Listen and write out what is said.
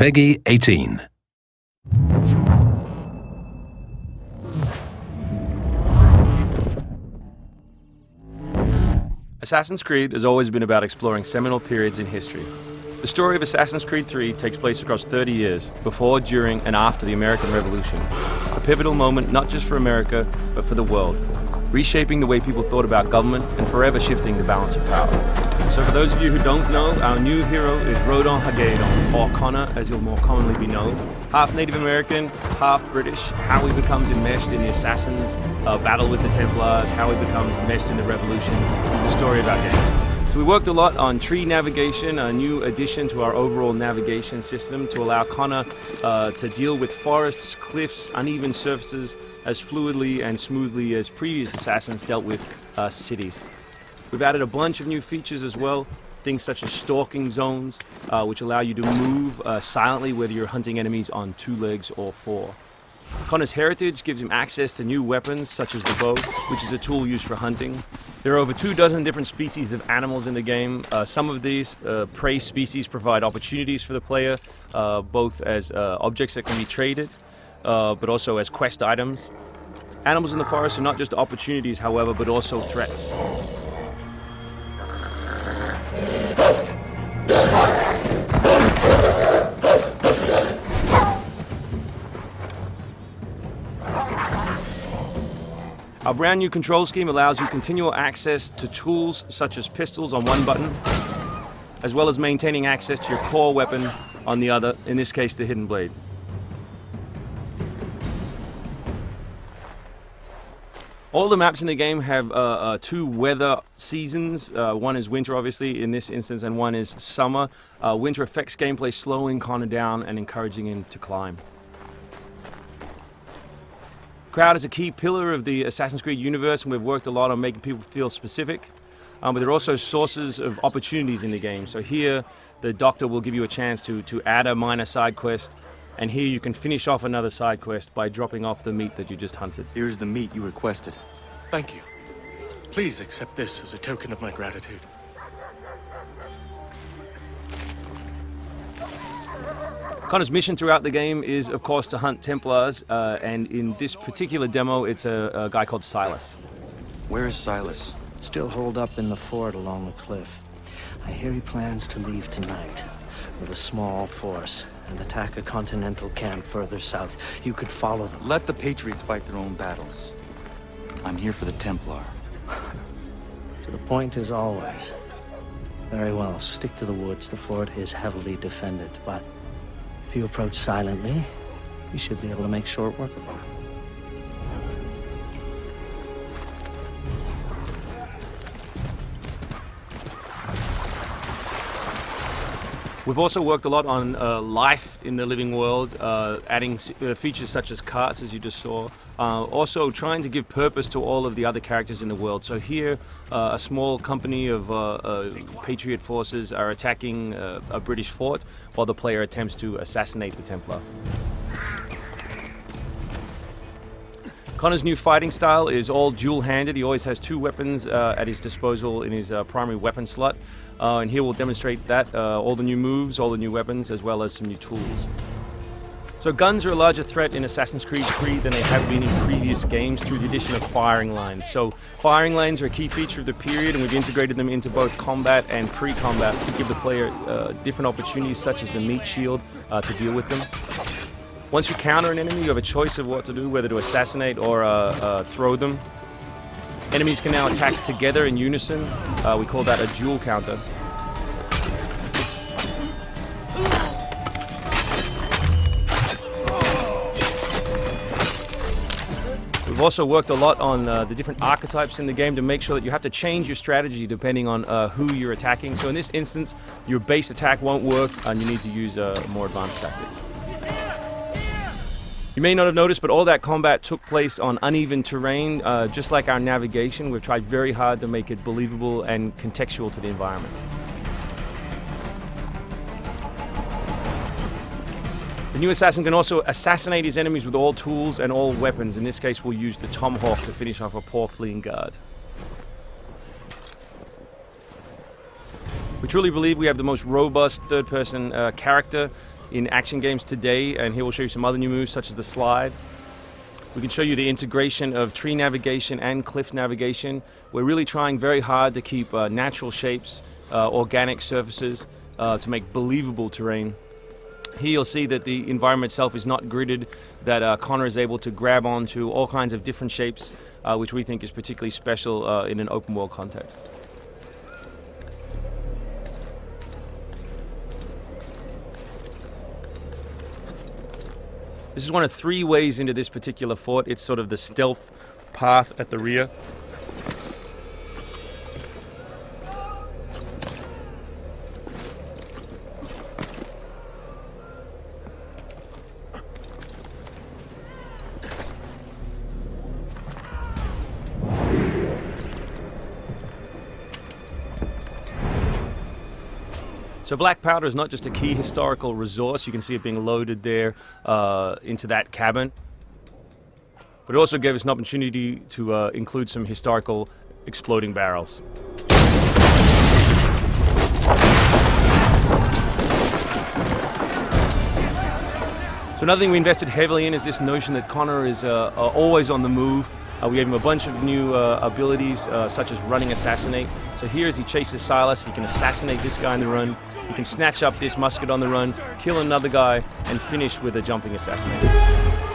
PEGI 18. Assassin's Creed has always been about exploring seminal periods in history. The story of Assassin's Creed 3 takes place across 30 years, before, during, and after the American Revolution. A pivotal moment not just for America, but for the world, reshaping the way people thought about government and forever shifting the balance of power. So for those of you who don't know, our new hero is Rodon Hagedon, or Connor as he'll more commonly be known. Half Native American, half British, how he becomes enmeshed in the Assassins' battle with the Templars, how he becomes enmeshed in the Revolution, the story of our game. So we worked a lot on tree navigation, a new addition to our overall navigation system to allow Connor to deal with forests, cliffs, uneven surfaces as fluidly and smoothly as previous Assassins dealt with cities. We've added a bunch of new features as well, things such as stalking zones, which allow you to move silently whether you're hunting enemies on 2 legs or 4. Connor's heritage gives him access to new weapons such as the bow, which is a tool used for hunting. There are over 24 different species of animals in the game. Some of these prey species provide opportunities for the player, both as objects that can be traded, but also as quest items. Animals in the forest are not just opportunities, however, but also threats. Our brand new control scheme allows you continual access to tools such as pistols on one button, as well as maintaining access to your core weapon on the other, in this case the hidden blade. All the maps in the game have 2 weather seasons. One is winter, obviously, in this instance, and one is summer. Winter affects gameplay, slowing Connor down and encouraging him to climb. Crowd is a key pillar of the Assassin's Creed universe, and we've worked a lot on making people feel specific. But there are also sources of opportunities in the game. So here, the Doctor will give you a chance to add a minor side quest, and here you can finish off another side quest by dropping off the meat that you just hunted. Here's the meat you requested. Thank you. Please accept this as a token of my gratitude. Connor's mission throughout the game is, of course, to hunt Templars, and in this particular demo, it's a guy called Silas. Where is Silas? Still holed up in the fort along the cliff. I hear he plans to leave tonight with a small force and attack a continental camp further south. You could follow them. Let the Patriots fight their own battles. I'm here for the Templar. To the point as always. Very well, stick to the woods. The fort is heavily defended, but if you approach silently, you should be able to make short work of them. We've also worked a lot on life in the living world, adding features such as carts, as you just saw. Also trying to give purpose to all of the other characters in the world. So here, a small company of Patriot forces are attacking a British fort, while the player attempts to assassinate the Templar. Connor's new fighting style is all dual-handed. He always has 2 weapons at his disposal in his primary weapon slot. And here we'll demonstrate that, all the new moves, all the new weapons, as well as some new tools. So guns are a larger threat in Assassin's Creed 3 than they have been in previous games through the addition of firing lines. So firing lanes are a key feature of the period, and we've integrated them into both combat and pre-combat to give the player different opportunities, such as the meat shield, to deal with them. Once you counter an enemy, you have a choice of what to do, whether to assassinate or throw them. Enemies can now attack together in unison. We call that a dual counter. We've also worked a lot on the different archetypes in the game to make sure that you have to change your strategy depending on who you're attacking. So in this instance, your base attack won't work and you need to use more advanced tactics. You may not have noticed, but all that combat took place on uneven terrain. Just like our navigation, we've tried very hard to make it believable and contextual to the environment. The new assassin can also assassinate his enemies with all tools and all weapons. In this case, we'll use the tomahawk to finish off a poor fleeing guard. We truly believe we have the most robust third-person character in action games today, and here we'll show you some other new moves such as the slide. We can show you the integration of tree navigation and cliff navigation. We're really trying very hard to keep natural shapes, organic surfaces, to make believable terrain. Here you'll see that the environment itself is not gridded, that Connor is able to grab onto all kinds of different shapes, which we think is particularly special in an open world context. This is one of 3 ways into this particular fort. It's sort of the stealth path at the rear. So black powder is not just a key historical resource. You can see it being loaded there into that cabin. But it also gave us an opportunity to include some historical exploding barrels. So another thing we invested heavily in is this notion that Connor is always on the move. We gave him a bunch of new abilities, such as running assassinate. So here as he chases Silas, he can assassinate this guy on the run. He can snatch up this musket on the run, kill another guy, and finish with a jumping assassinate.